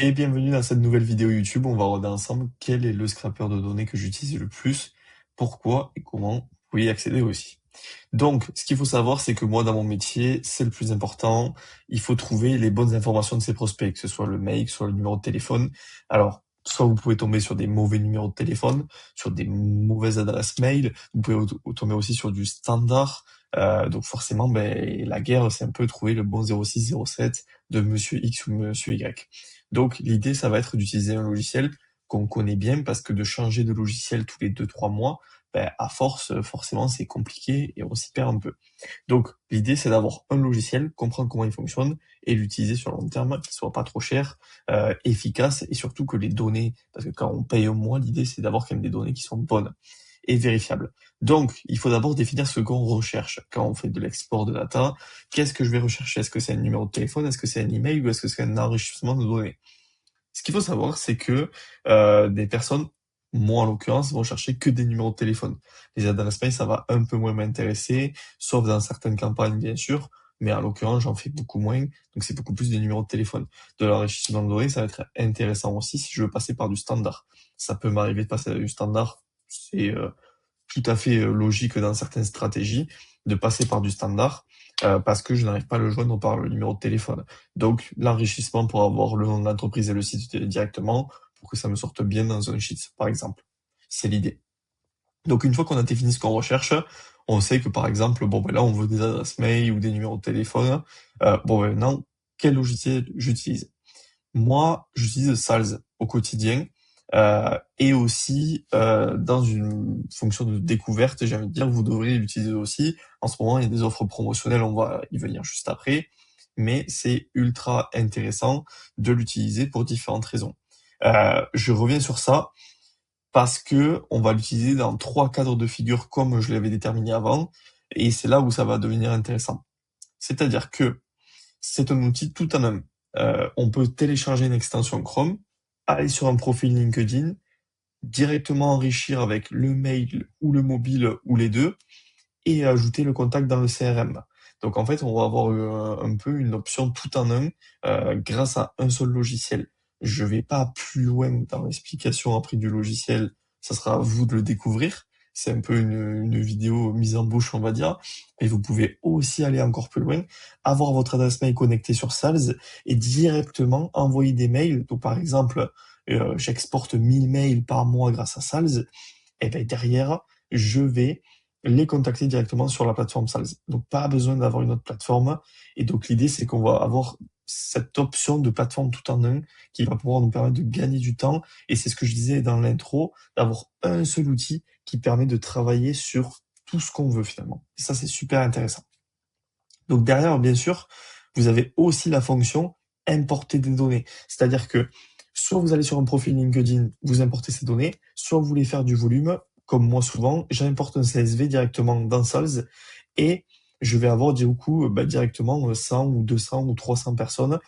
Et bienvenue dans cette nouvelle vidéo YouTube. On va regarder ensemble quel est le scraper de données que j'utilise le plus, pourquoi et comment vous pouvez y accéder aussi. Donc, ce qu'il faut savoir, c'est que moi, dans mon métier, c'est le plus important. Il faut trouver les bonnes informations de ses prospects, que ce soit le mail, que ce soit le numéro de téléphone. Alors, soit vous pouvez tomber sur des mauvais numéros de téléphone, sur des mauvaises adresses mail. Vous pouvez tomber aussi sur du standard. Donc forcément, la guerre, c'est un peu trouver le bon 0607 de Monsieur X ou Monsieur Y. Donc l'idée, ça va être d'utiliser un logiciel qu'on connaît bien parce que de changer de logiciel tous les 2-3 mois, à force, forcément, c'est compliqué et on s'y perd un peu. Donc l'idée, c'est d'avoir un logiciel, comprendre comment il fonctionne et l'utiliser sur le long terme, qu'il soit pas trop cher, efficace et surtout que les données, parce que quand on paye un mois, l'idée, c'est d'avoir quand même des données qui sont bonnes et vérifiables. Donc, il faut d'abord définir ce qu'on recherche quand on fait de l'export de data. Qu'est-ce que je vais rechercher? Est-ce que c'est un numéro de téléphone? Est-ce que c'est un email? Ou est-ce que c'est un enrichissement de données? Ce qu'il faut savoir, c'est que des personnes, moi en l'occurrence, vont chercher que des numéros de téléphone. Les adresses mail, ça va un peu moins m'intéresser, sauf dans certaines campagnes, bien sûr, mais en l'occurrence, j'en fais beaucoup moins, donc c'est beaucoup plus des numéros de téléphone. De l'enrichissement de données, ça va être intéressant aussi si je veux passer par du standard. Ça peut m'arriver de passer par du standard, c'est tout à fait logique dans certaines stratégies de passer par du standard parce que je n'arrive pas à le joindre par le numéro de téléphone. Donc l'enrichissement pour avoir le nom de l'entreprise et le site directement pour que ça me sorte bien dans un sheet, par exemple. C'est l'idée. Donc une fois qu'on a défini ce qu'on recherche, on sait que par exemple, là on veut des adresses mail ou des numéros de téléphone. Maintenant, quel logiciel j'utilise? Moi, j'utilise Sales au quotidien et aussi dans une fonction de découverte, j'ai envie de dire, vous devriez l'utiliser aussi. En ce moment, il y a des offres promotionnelles, on va y venir juste après, mais c'est ultra intéressant de l'utiliser pour différentes raisons. Je reviens sur ça parce que on va l'utiliser dans 3 cadres de figure comme je l'avais déterminé avant, et c'est là où ça va devenir intéressant. C'est-à-dire que c'est un outil tout en un. On peut télécharger une extension Chrome, aller sur un profil LinkedIn, directement enrichir avec le mail ou le mobile ou les deux, et ajouter le contact dans le CRM. Donc en fait, on va avoir un peu une option tout en un grâce à un seul logiciel. Je vais pas plus loin dans l'explication après du logiciel, ça sera à vous de le découvrir. C'est un peu une vidéo mise en bouche, on va dire. Et vous pouvez aussi aller encore plus loin, avoir votre adresse mail connectée sur Sales et directement envoyer des mails. Donc par exemple, j'exporte 1000 mails par mois grâce à Sales. Et bien derrière, je vais les contacter directement sur la plateforme Sales. Donc pas besoin d'avoir une autre plateforme. Et donc l'idée, c'est qu'on va avoir cette option de plateforme tout en un qui va pouvoir nous permettre de gagner du temps. Et c'est ce que je disais dans l'intro, d'avoir un seul outil qui permet de travailler sur tout ce qu'on veut finalement. Et ça, c'est super intéressant. Donc derrière, bien sûr, vous avez aussi la fonction importer des données. C'est-à-dire que soit vous allez sur un profil LinkedIn, vous importez ces données, soit vous voulez faire du volume, comme moi souvent, j'importe un CSV directement dans Sales et je vais avoir du coup directement 100 ou 200 ou 300 personnes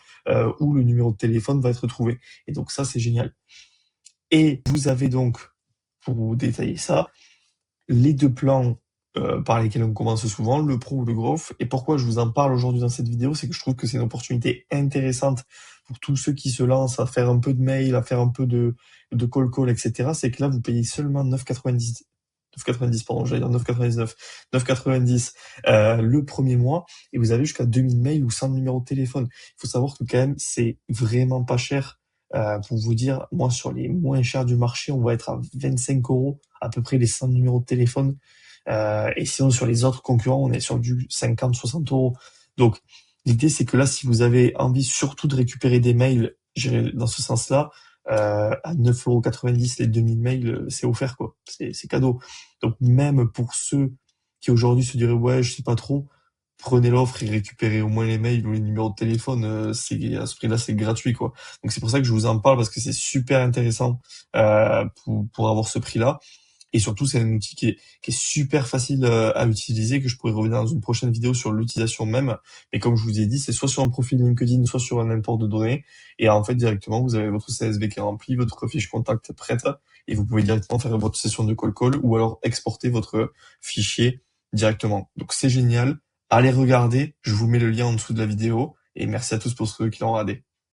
où le numéro de téléphone va être trouvé. Et donc ça, c'est génial. Et vous avez donc, pour vous détailler ça, les deux plans par lesquels on commence souvent, le pro ou le growth. Et pourquoi je vous en parle aujourd'hui dans cette vidéo, c'est que je trouve que c'est une opportunité intéressante pour tous ceux qui se lancent à faire un peu de mail, à faire un peu de call, etc. C'est que là, vous payez seulement 9,90 9,90 pardon, j'allais dire 9,99 9,90 le premier mois et vous avez jusqu'à 2000 mails ou 100 numéros de téléphone. Il faut savoir que quand même, c'est vraiment pas cher. Pour vous dire, moi, sur les moins chers du marché, on va être à 25 € à peu près les 100 numéros de téléphone. Et sinon, sur les autres concurrents, on est sur du 50-60 €. Donc, l'idée, c'est que là, si vous avez envie surtout de récupérer des mails, j'irai dans ce sens-là, à 9,90 € les 2000 mails, c'est offert, quoi. C'est cadeau. Donc, même pour ceux qui aujourd'hui se diraient, ouais, je sais pas trop, prenez l'offre et récupérez au moins les mails ou les numéros de téléphone, c'est, à ce prix-là, c'est gratuit, quoi. Donc, c'est pour ça que je vous en parle parce que c'est super intéressant, pour avoir ce prix-là. Et surtout, c'est un outil qui est super facile à utiliser, que je pourrais revenir dans une prochaine vidéo sur l'utilisation même. Mais comme je vous ai dit, c'est soit sur un profil LinkedIn, soit sur un import de données. Et en fait, directement, vous avez votre CSV qui est rempli, votre fiche contact prête, et vous pouvez directement faire votre session de call ou alors exporter votre fichier directement. Donc c'est génial. Allez regarder, je vous mets le lien en dessous de la vidéo. Et merci à tous pour ceux qui l'ont regardé.